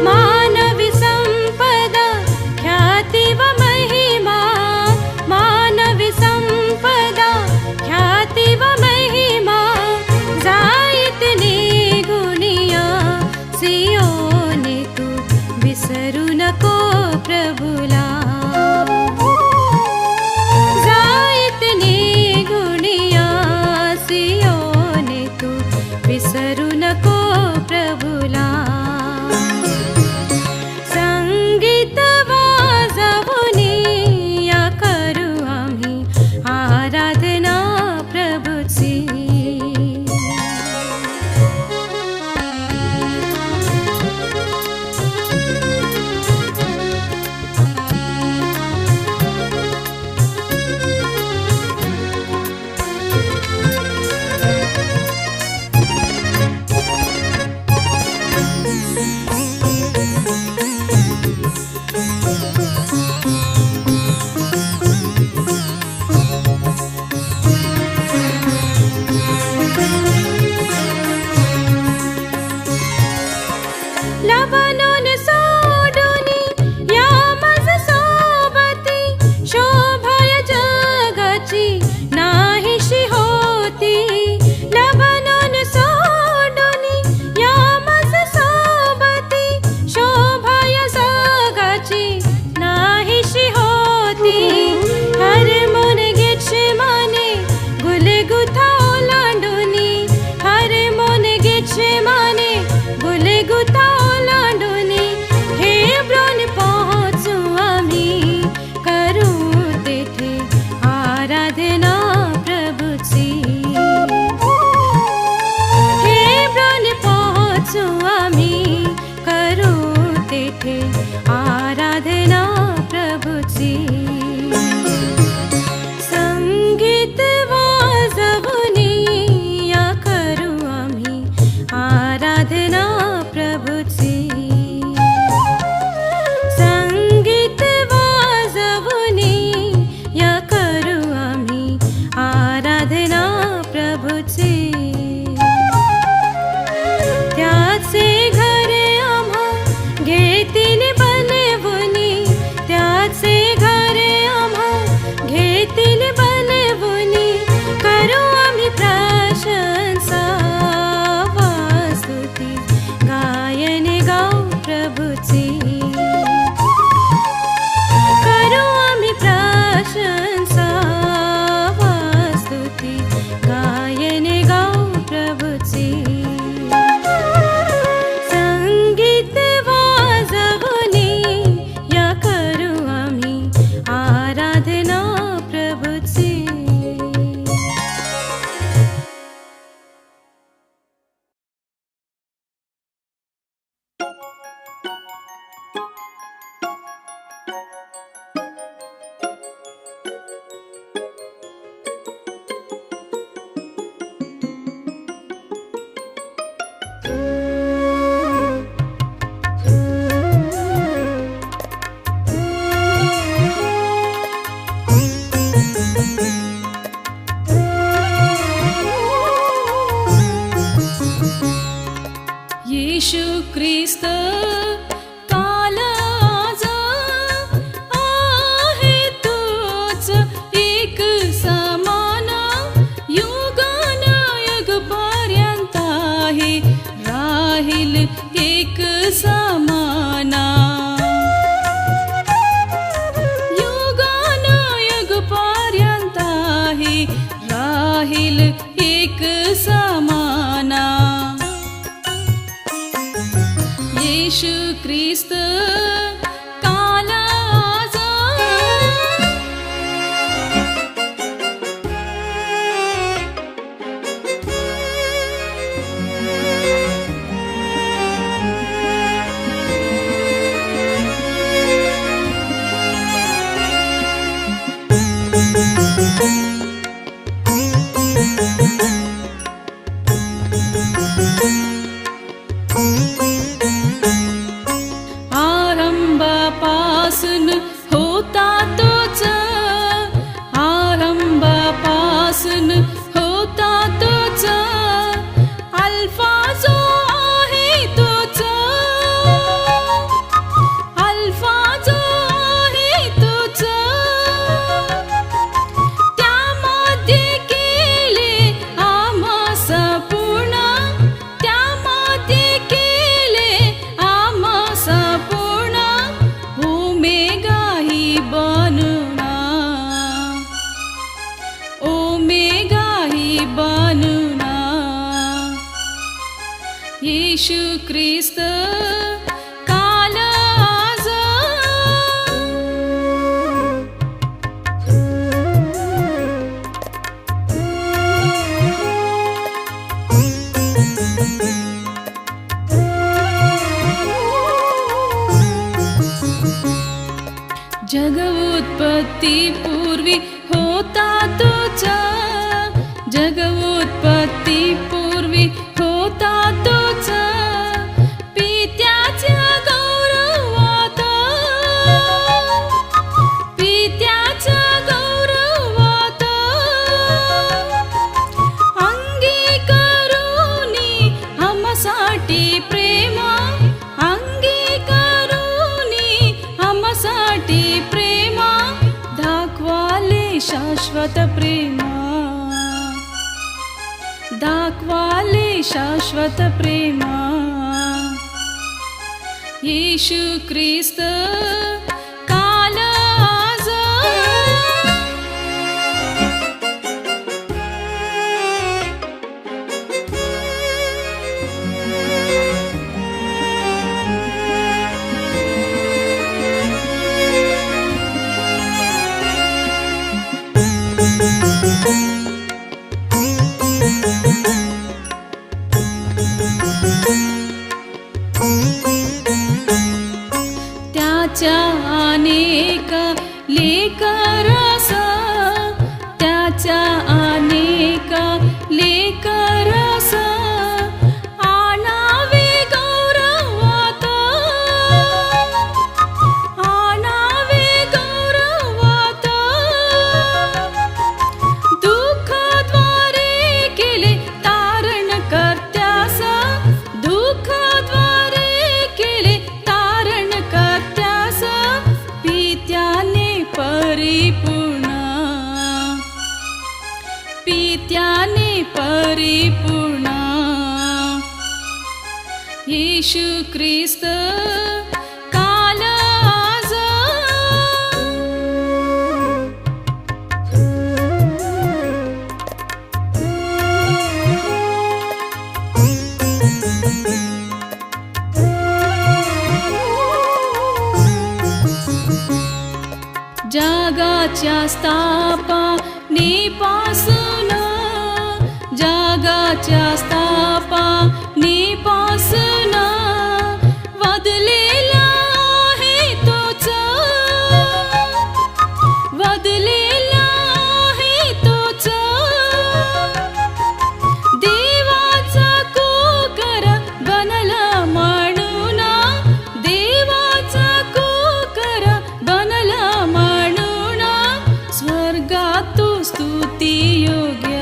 मानवी संपदा ख्याती व महिमा. मानवी संपदा ख्याती व महिमा. जाईत निगुनिया सियोने तू विसरू नको प्रभुला. जाईत निगुनिया सियोने तू विसरू नको प्रभुला. संगीत वाजवणे या करू आम्ही आराधना प्रभूची. ख्रिस्त काल आज आहे तोच एक समान युगानयुग पर्यंत आहे राहील एक समाना युगानयुग पर्यंत आहे राहील एक समाना येशू ख्रिस्त काल आज आरंभापासून होता तोच आरंभापासून होता तोच अल्फा जो आहे तोच अल्फा जो आहे तोच त्यामध्ये केले आम्हास पूर्ण त्यामध्ये केले आम्हास पूर्ण ओमेगा ही बनना ओमेगा ही बनना येशू ख्रिस्त काल आज जग उत्पत्ती पूर्वी होता तोच जग उत्पत्ती पूर्वी होता तोच पित्याच्या गौरवात पित्याच्या गौरवात अंगीकारुनी आम्हासाठी प्रेम अंगीकारुनी आम्हासाठी प्रेम दाखवाले शाश्वत प्रेम दाखवाले शाश्वत प्रेम येशू ख्रिस्त काल आज त्याच्या अनेक लेकरस त्याच्या अनेक लेकरस आणावे गौरवात आणावे गौरवात दुःखाद्वारे केले तारण कर्त्यास दुःखाद्वारे केले तारण कर्त्यास पित्याने परिपूर्ण पित्याने परिपूर्ण येशू ख्रिस्त काल आज जगाच्या स्थापनेपासून जगाच्या स्थापनेपासून वदलेला आहे तोच वदलेला आहे तोच देवाचा कुकर बनला म्हणून देवाचा कुकर बनला म्हणून स्वर्गात स्तुती योग्य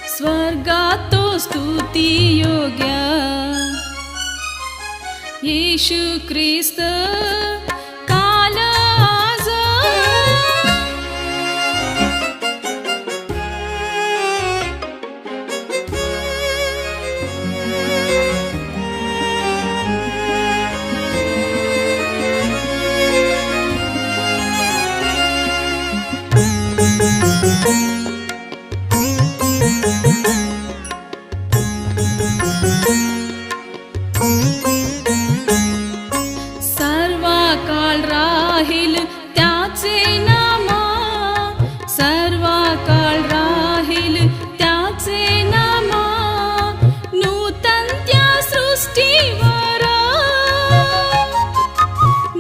स्वर्गात स्तुती योग्य येशू ख्रिस्त काल आज सर्वा काळ राहील त्याचे नाम, सर्वा काळ राहील त्याचे नाम, नूतन त्या सृष्टीवर,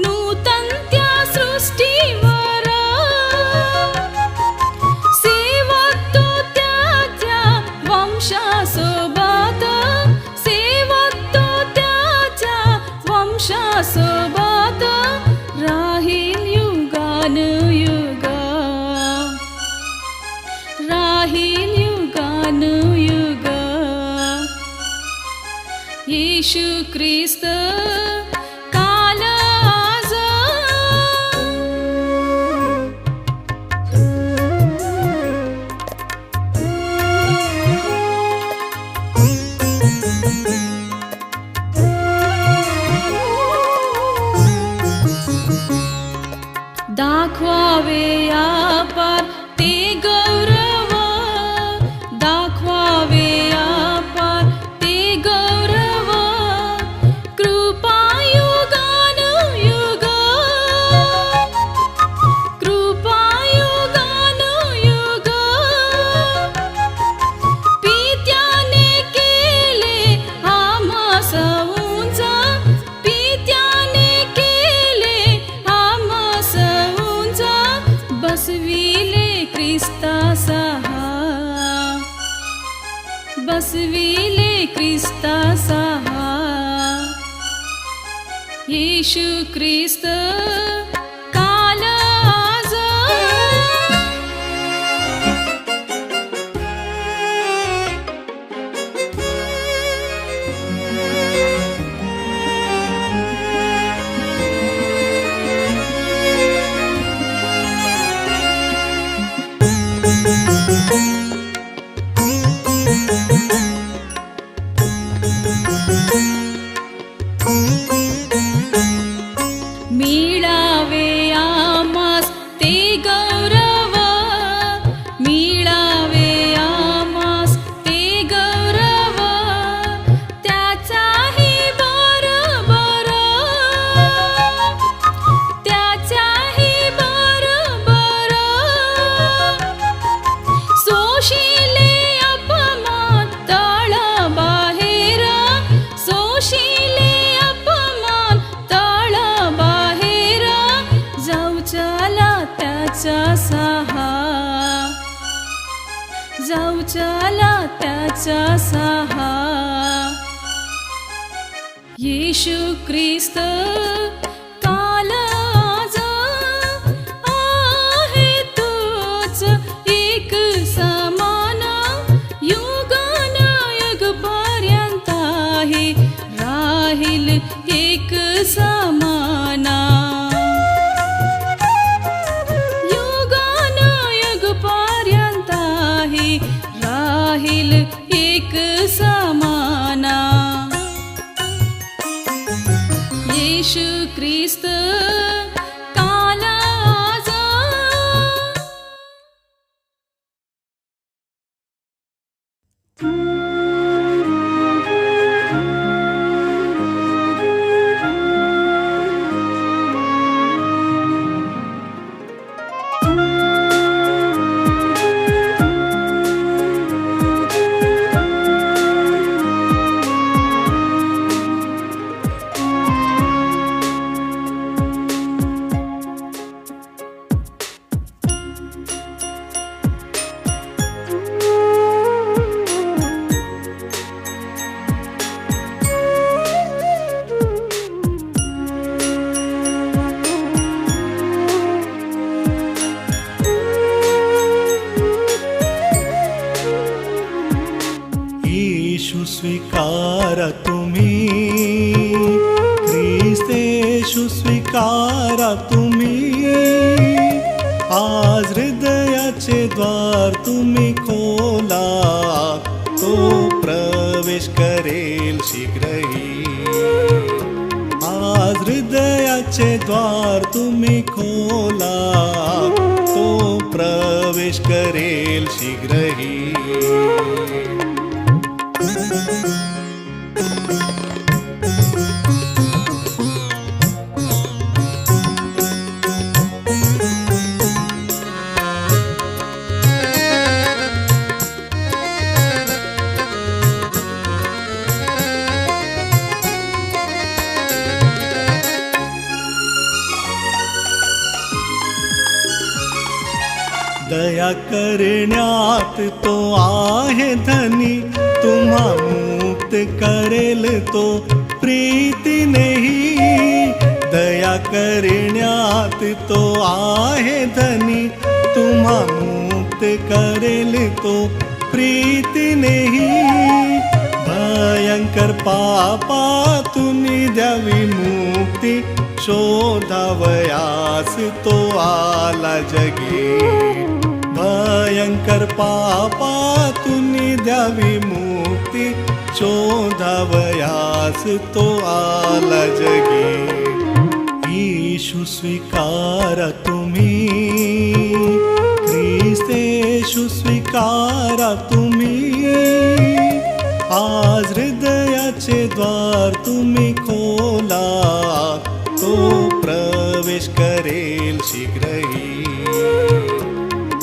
नूतन त्या सृष्टीवर, सेवतो त्याच्या वंशासोबत, सेवतो त्याच्या वंशासोबत, राहील युगानुयुग, राहील युगानुयुग. येशू ख्रिस्त काल आज दाखवावे आपार ते गौरव, दाखवावे आपार ते गौरव, कृपायुगानुयुग, कृपायुगानुयुग. पित्याने केले आम्हास उंच, पित्याने केले आम्हास उंच, बसविले ख्रिस्तासहा, बसविले ख्रिस्तासहा. येशू ख्रिस्त काल आज मिळावे आम्हास ते गौरव, मिळावे आम्हास ते गौरव, त्याचाही बरोबर, त्याचाही बरोबर, सोशिले अपमान तळबाहेर, सोशिले अपमान तळबाहेर, जाऊ चला त्याचा सहा, जाऊ चला त्याचा सहा. येशू ख्रिस्त काल आज आहे तोच एक समान, युगानुयुग पर्यंत आहे राहील एक समाना, युगानुयुग पर्यंत आहे राहील एक समाना. येशू ख्रिस्त काल आज स्वीकारा तुम्ही स्वीकारा तुम्ही, आज हृदयाचे द्वार तुम्ही खोला, तो प्रवेश करेल शीघ्रही. आज हृदयाचे द्वार तुम्ही खोला, तो प्रवेश करेल शीघ्रही. दया करण्यात तो आहे धनी, तुम्हा मुक्त करेल तो प्रीतीनेही. दया करण्यात तो आहे धनी, तुम्हा मुक्त करेल तो प्रीतीनेही. भयंकर पापातून द्यावी मुक्ती, शोधावयास तो आला जगी. भयंकर पापातून द्यावी मुक्ती, शोधावयास तो आला जगी. येशू स्वीकारा तुम्ही, ख्रिस्तेशू स्वीकारा तुम्ही, आज हृदयाचे द्वार तुम्ही खोला, तो प्रवेश करेल शीघ्रही.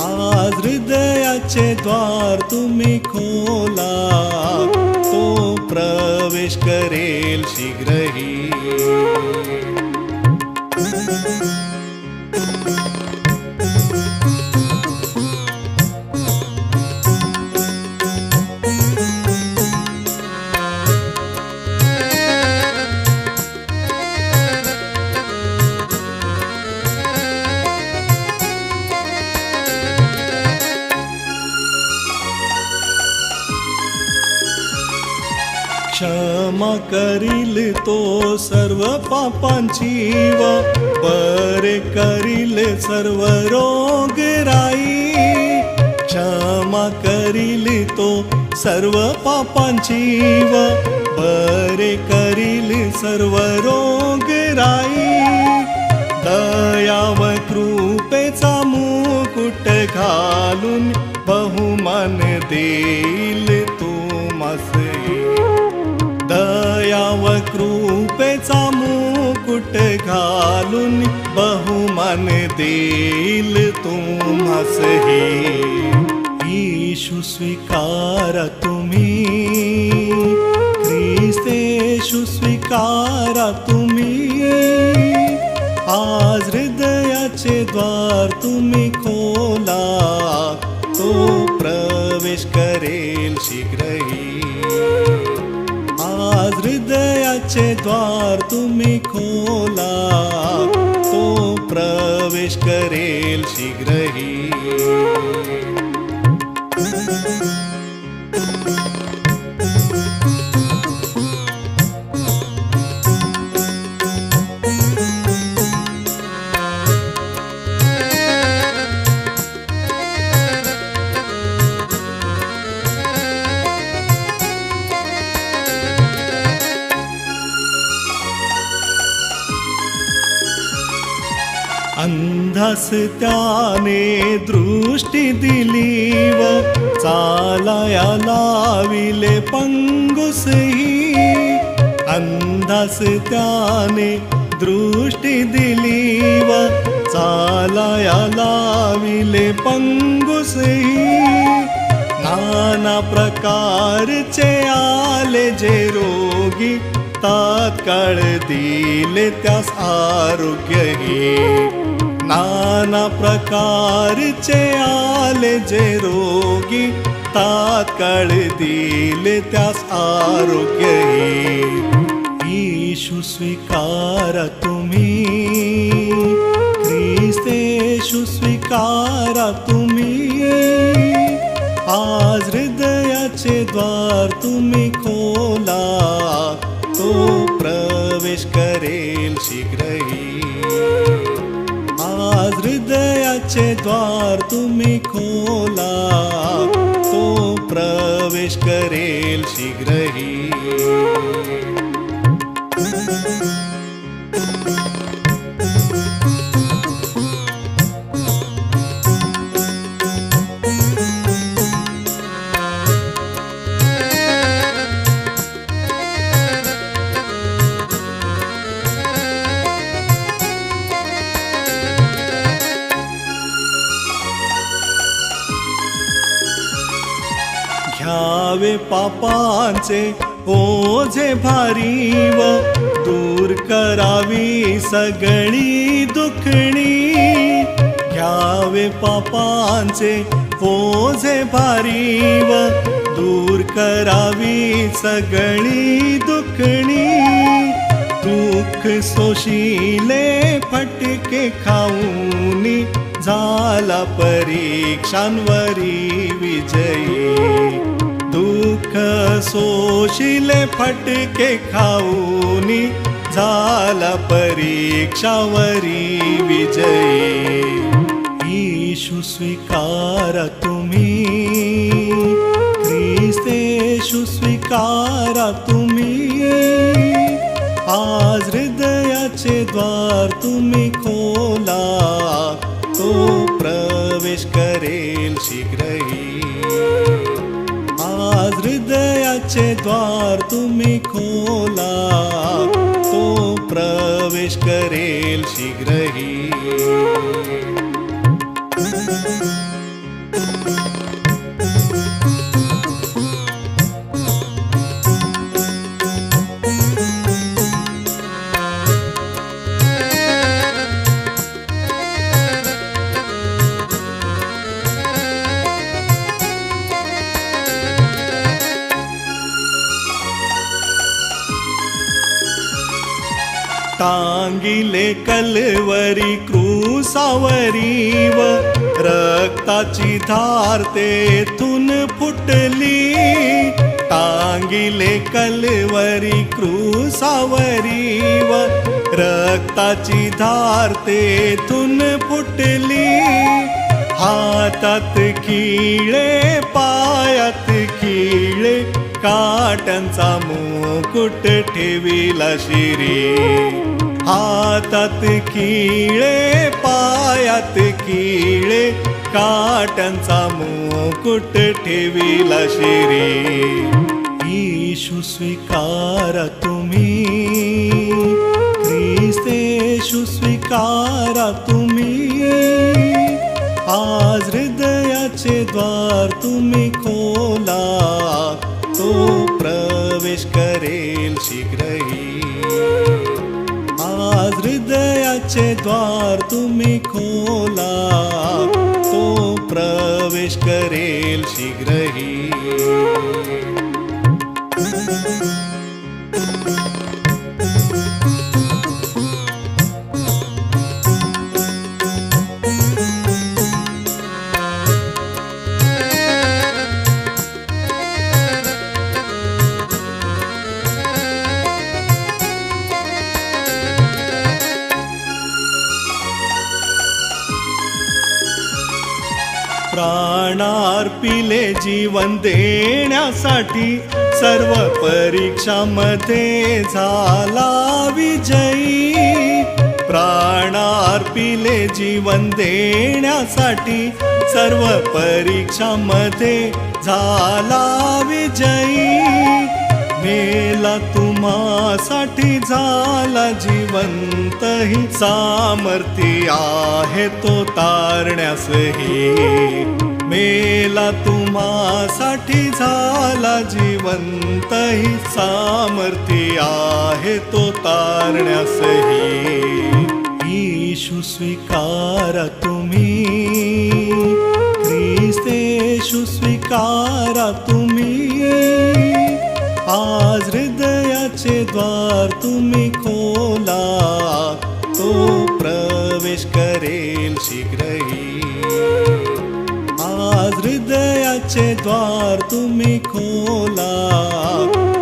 आज हृदयाचे द्वार तुम्ही खोला, तो प्रवेश करेल शीघ्रही. क्षमा करील तो सर्व पापांची व बरे करील सर्व रोगराई. क्षमा करील तो सर्व पापांची व बरे करील सर्व रोगराई. दया व कृपेचा मुकुट घालून बहुमान देईल तुम्हास. दया व कृपेचा मुकुट घालून बहुमान देईल तुम्हासही. येशू स्वीकारा तुम्ही, ख्रिस्तेशू स्वीकारा तुम्ही, आज हृदयाचे द्वार तुम्ही खोला, तो प्रवेश करेल शीघ्रही. आज हृदयाचे द्वार तुम्ही खोला, तो प्रवेश करेल शीघ्रही. अंधास त्याने दृष्टी दिली व चालाया लाविले पंगुसही. अंधास त्याने दृष्टी दिली व चालाया लाविले पंगुसही. नाना प्रकारचे आले जे रोगी, तात्काळ दिले त्यास आरोग्यही. नाना प्रकारचे आले जे रोगी, तात्काळ दिले त्यास आरोग्यही. येशू स्वीकारा तुम्ही, ख्रिस्तेशू स्वीकारा तुम्ही, आज हृदयाचे द्वार तुम्ही खोला, तो प्रवेश करेल शीघ्रही. हृदयाचे द्वार तुम्ही खोला, तो प्रवेश करेल शीघ्रही. घ्यावे पापांचे ओझे भारी व दूर करावी सगळी दुखणी. घ्यावे पापांचे ओझे भारी व दूर करावी सगळी दुखणी. दुःख सोशिले फटके खाऊनी, झाला परीक्षांवरी विजयी. दुःख सोशिले फटके खाऊनी, झाला परीक्षावरी विजयी. येशू स्वीकारा तुम्ही, ख्रिस्तेशू स्वीकारा तुम्ही. आज हृदयाचे द्वार तुम्ही खोला, तो प्रवेश करेल शीघ्रही. आज हृदयाचे द्वार तुम्ही खोला, तो प्रवेश करेल शीघ्रही. टांगिले कलवरी क्रूसावरी व रक्ताची धार तेथून फुटली. टांगिले कलवरी क्रूसावरी व रक्ताची धार तेथून फुटली. हातात खिळे पायात खिळे, काट्यांचा मुकुट ठेविला शिरी. हातात खिळे पायात खिळे, काट्यांचा मुकुट ठेविला शिरी. येशू स्वीकारा तुम्ही, ख्रिस्तेशू स्वीकारा तुम्ही. आज हृदयाचे द्वार तुम्ही खोला, तो प्रवेश करेल शीघ्रही. आज हृदयाचे द्वार तुम्ही खोला, तो प्रवेश करेल शीघ्रही. प्राणार्पिले जीवन देण्यासाठी, सर्व परीक्षामध्ये झाला विजयी. प्राणार्पिले जीवन देण्यासाठी, सर्व परीक्षामध्ये झाला विजयी. मेला तुम्हासाठी झाला जिवंतही, सामर्थ्य आहे तो तारण्यासही. मेला तुम्हासाठी झाला जिवंतही, सामर्थ्य आहे तो तारण्यासही. येशू स्वीकारा तुम्ही, ख्रिस्तेशू स्वीकारा तुम्ही. आज हृदयाचे द्वार तुम्ही खोला, तो प्रवेश करेल शीघ्रही. आज हृदयाचे द्वार तुम्ही खोला,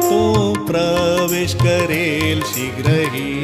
तो प्रवेश करेल शीघ्रही.